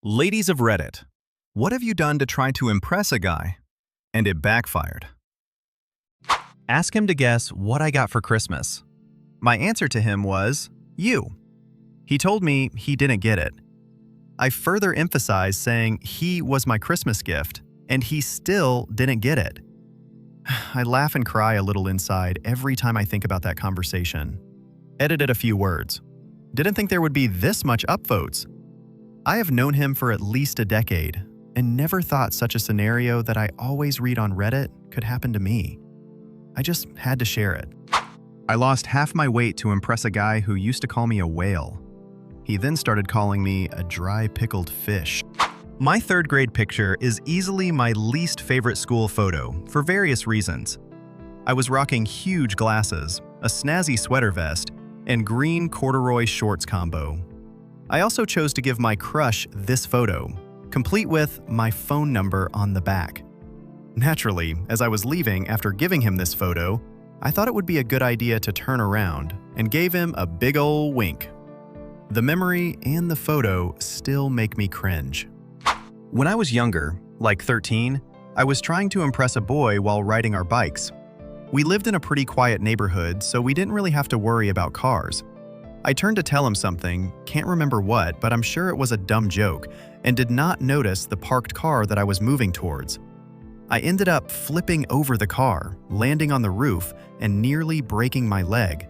Ladies of Reddit, what have you done to try to impress a guy and it backfired? Ask him to guess what I got for Christmas. My answer to him was, you. He told me he didn't get it. I further emphasized saying he was my Christmas gift, and he still didn't get it. I laugh and cry a little inside every time I think about that conversation. Edited a few words. Didn't think there would be this much upvotes. I have known him for at least a decade, and never thought such a scenario that I always read on Reddit could happen to me. I just had to share it. I lost half my weight to impress a guy who used to call me a whale. He then started calling me a dry pickled fish. My third grade picture is easily my least favorite school photo for various reasons. I was rocking huge glasses, a snazzy sweater vest, and green corduroy shorts combo. I also chose to give my crush this photo, complete with my phone number on the back. Naturally, as I was leaving after giving him this photo, I thought it would be a good idea to turn around and gave him a big ol' wink. The memory and the photo still make me cringe. When I was younger, like 13, I was trying to impress a boy while riding our bikes. We lived in a pretty quiet neighborhood, so we didn't really have to worry about cars. I turned to tell him something, can't remember what, but I'm sure it was a dumb joke, and did not notice the parked car that I was moving towards. I ended up flipping over the car, landing on the roof, and nearly breaking my leg.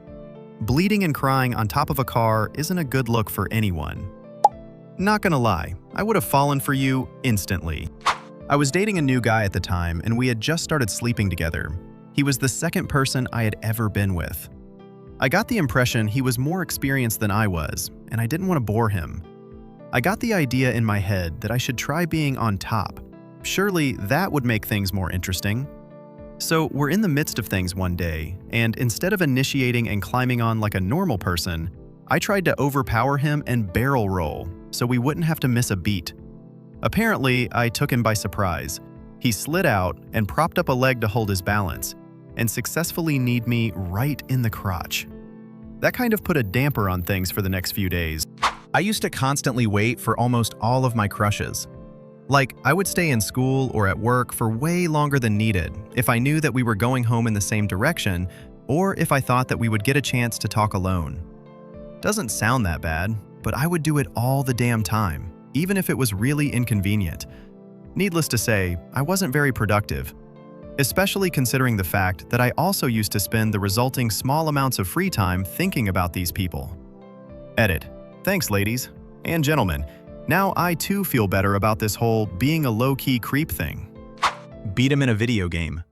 Bleeding and crying on top of a car isn't a good look for anyone. Not gonna lie, I would have fallen for you instantly. I was dating a new guy at the time, and we had just started sleeping together. He was the second person I had ever been with. I got the impression he was more experienced than I was, and I didn't want to bore him. I got the idea in my head that I should try being on top. Surely that would make things more interesting. So we're in the midst of things one day, and instead of initiating and climbing on like a normal person, I tried to overpower him and barrel roll so we wouldn't have to miss a beat. Apparently, I took him by surprise. He slid out and propped up a leg to hold his balance, and successfully kneed me right in the crotch. That kind of put a damper on things for the next few days. I used to constantly wait for almost all of my crushes. Like, I would stay in school or at work for way longer than needed if I knew that we were going home in the same direction, or if I thought that we would get a chance to talk alone. Doesn't sound that bad, but I would do it all the damn time, even if it was really inconvenient. Needless to say, I wasn't very productive, especially considering the fact that I also used to spend the resulting small amounts of free time thinking about these people. Edit. Thanks, ladies and gentlemen. Now I too feel better about this whole being a low-key creep thing. Beat him in a video game.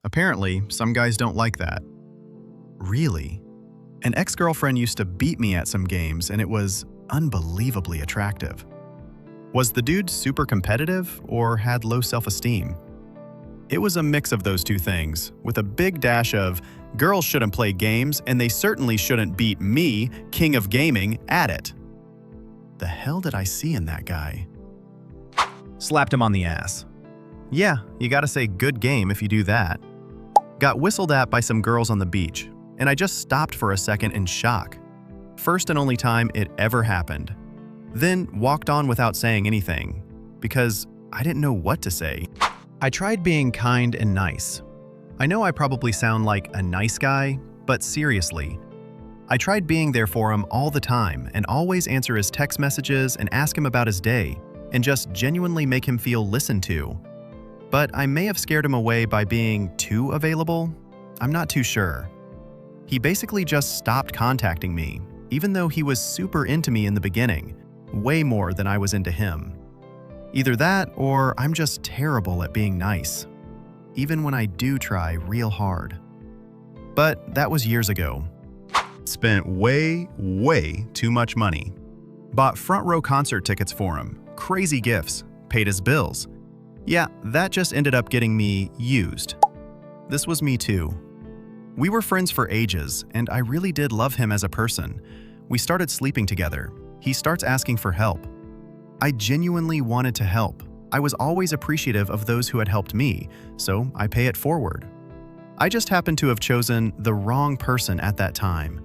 Apparently, some guys don't like that. Really? An ex-girlfriend used to beat me at some games, and it was unbelievably attractive. Was the dude super competitive or had low self-esteem? It was a mix of those two things, with a big dash of girls shouldn't play games and they certainly shouldn't beat me, king of gaming, at it. The hell did I see in that guy? Slapped him on the ass. Yeah, you gotta say good game if you do that. Got whistled at by some girls on the beach, and I just stopped for a second in shock. First and only time it ever happened. Then walked on without saying anything, because I didn't know what to say. I tried being kind and nice. I know I probably sound like a nice guy, but seriously, I tried being there for him all the time and always answer his text messages and ask him about his day and just genuinely make him feel listened to. But I may have scared him away by being too available. I'm not too sure. He basically just stopped contacting me, even though he was super into me in the beginning, way more than I was into him. Either that or I'm just terrible at being nice, even when I do try real hard. But that was years ago. Spent way too much money. Bought front row concert tickets for him, crazy gifts, paid his bills. Yeah, that just ended up getting me used. This was me too. We were friends for ages, and I really did love him as a person. We started sleeping together. He starts asking for help. I genuinely wanted to help. I was always appreciative of those who had helped me, so I pay it forward. I just happened to have chosen the wrong person at that time.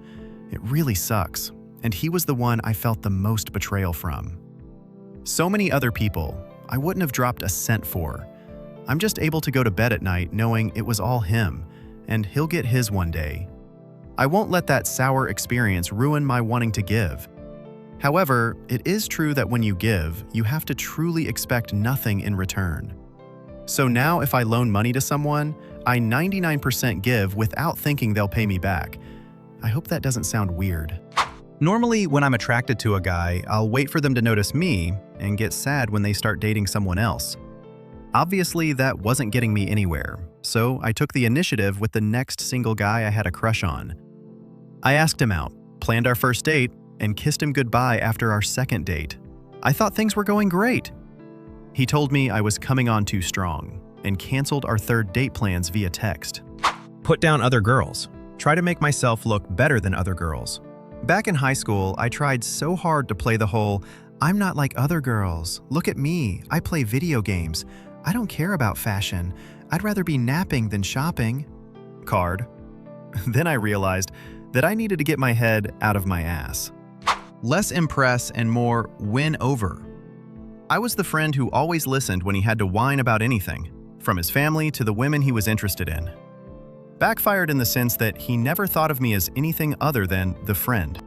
It really sucks, and he was the one I felt the most betrayal from. So many other people I wouldn't have dropped a cent for. I'm just able to go to bed at night knowing it was all him, and he'll get his one day. I won't let that sour experience ruin my wanting to give. However, it is true that when you give, you have to truly expect nothing in return. So now if I loan money to someone, I 99% give without thinking they'll pay me back. I hope that doesn't sound weird. Normally, when I'm attracted to a guy, I'll wait for them to notice me and get sad when they start dating someone else. Obviously, that wasn't getting me anywhere, so I took the initiative with the next single guy I had a crush on. I asked him out, planned our first date, and kissed him goodbye after our second date. I thought things were going great. He told me I was coming on too strong and canceled our third date plans via text. Put down other girls. Try to make myself look better than other girls. Back in high school, I tried so hard to play the whole, I'm not like other girls. Look at me. I play video games. I don't care about fashion. I'd rather be napping than shopping card. Then I realized that I needed to get my head out of my ass. Less impress and more win over. I was the friend who always listened when he had to whine about anything, from his family to the women he was interested in. Backfired in the sense that he never thought of me as anything other than the friend.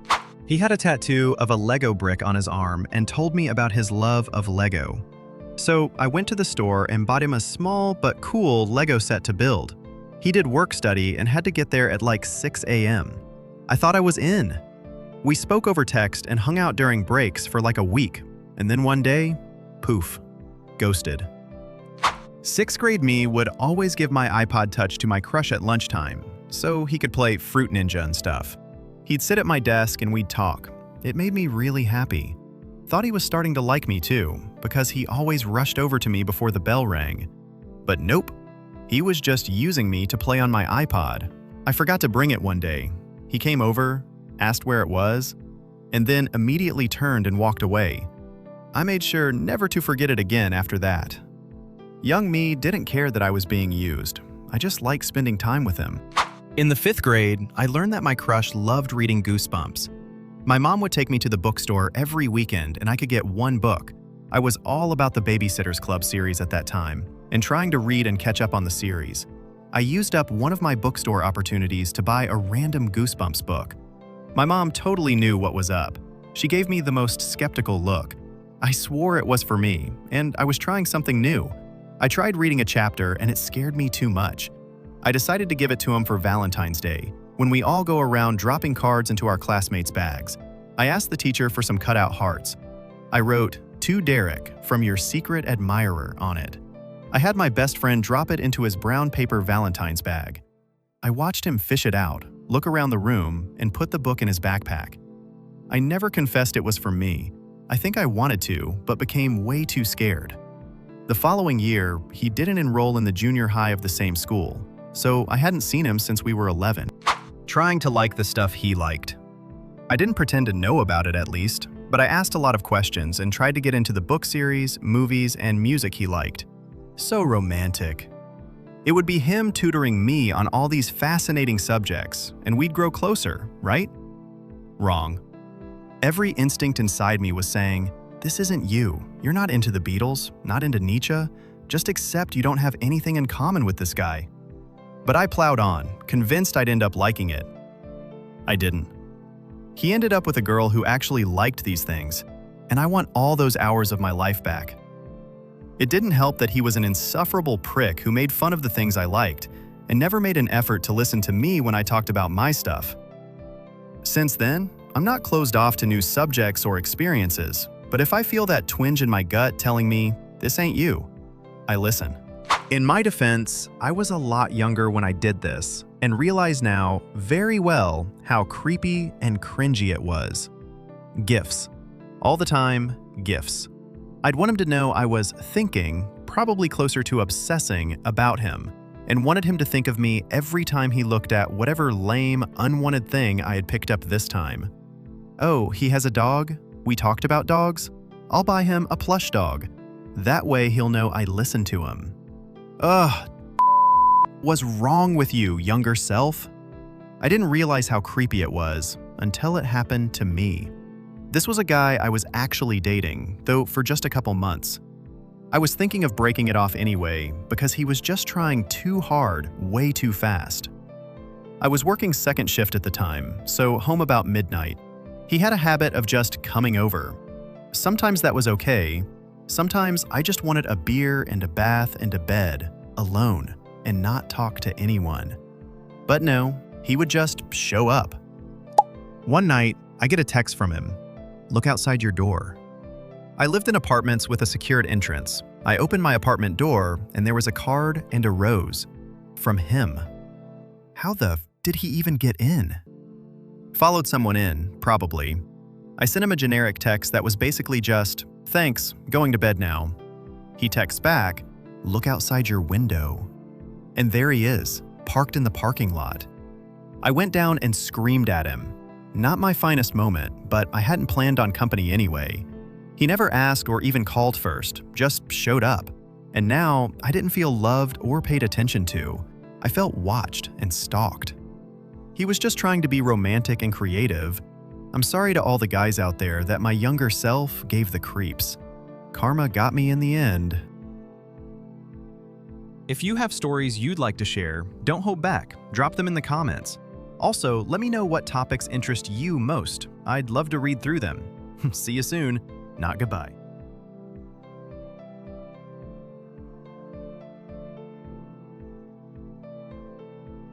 He had a tattoo of a Lego brick on his arm and told me about his love of Lego. So I went to the store and bought him a small but cool Lego set to build. He did work study and had to get there at like 6 a.m. I thought I was in. We spoke over text and hung out during breaks for like a week, and then one day, poof, ghosted. Sixth grade me would always give my iPod Touch to my crush at lunchtime, so he could play Fruit Ninja and stuff. He'd sit at my desk and we'd talk. It made me really happy. Thought he was starting to like me too, because he always rushed over to me before the bell rang. But nope, he was just using me to play on my iPod. I forgot to bring it one day. He came over, asked where it was, and then immediately turned and walked away. I made sure never to forget it again after that. Young me didn't care that I was being used. I just liked spending time with him. In the 5th grade, I learned that my crush loved reading Goosebumps. My mom would take me to the bookstore every weekend and I could get one book. I was all about the Babysitter's Club series at that time and trying to read and catch up on the series. I used up one of my bookstore opportunities to buy a random Goosebumps book. My mom totally knew what was up. She gave me the most skeptical look. I swore it was for me, and I was trying something new. I tried reading a chapter and it scared me too much. I decided to give it to him for Valentine's Day, when we all go around dropping cards into our classmates' bags. I asked the teacher for some cutout hearts. I wrote, "To Derek, from your secret admirer," on it. I had my best friend drop it into his brown paper Valentine's bag. I watched him fish it out, look around the room, and put the book in his backpack. I never confessed it was for me. I think I wanted to, but became way too scared. The following year, he didn't enroll in the junior high of the same school, so I hadn't seen him since we were 11. Trying to like the stuff he liked. I didn't pretend to know about it at least, but I asked a lot of questions and tried to get into the book series, movies, and music he liked. So romantic. It would be him tutoring me on all these fascinating subjects, and we'd grow closer, right? Wrong. Every instinct inside me was saying, this isn't you. You're not into the Beatles, not into Nietzsche. Just accept you don't have anything in common with this guy. But I plowed on, convinced I'd end up liking it. I didn't. He ended up with a girl who actually liked these things, and I want all those hours of my life back. It didn't help that he was an insufferable prick who made fun of the things I liked and never made an effort to listen to me when I talked about my stuff. Since then, I'm not closed off to new subjects or experiences, but if I feel that twinge in my gut telling me, this ain't you, I listen. In my defense, I was a lot younger when I did this, and realize now very well how creepy and cringy it was. Gifts. All the time, gifts. I'd want him to know I was thinking, probably closer to obsessing, about him, and wanted him to think of me every time he looked at whatever lame, unwanted thing I had picked up this time. Oh, he has a dog? We talked about dogs? I'll buy him a plush dog. That way he'll know I listened to him. Ugh. What's wrong with you, younger self? I didn't realize how creepy it was until it happened to me. This was a guy I was actually dating, though for just a couple months. I was thinking of breaking it off anyway because he was just trying too hard, way too fast. I was working second shift at the time, so home about midnight. He had a habit of just coming over. Sometimes that was okay. Sometimes I just wanted a beer and a bath and a bed, alone, and not talk to anyone. But no, he would just show up. One night, I get a text from him. Look outside your door. I lived in apartments with a secured entrance. I opened my apartment door, and there was a card and a rose. From him. How the did he even get in? Followed someone in, probably. I sent him a generic text that was basically just, thanks, going to bed now. He texts back, look outside your window. And there he is, parked in the parking lot. I went down and screamed at him. Not my finest moment, but I hadn't planned on company anyway. He never asked or even called first, just showed up. And now, I didn't feel loved or paid attention to. I felt watched and stalked. He was just trying to be romantic and creative. I'm sorry to all the guys out there that my younger self gave the creeps. Karma got me in the end. If you have stories you'd like to share, don't hold back. Drop them in the comments. Also, let me know what topics interest you most. I'd love to read through them. See you soon. Not goodbye.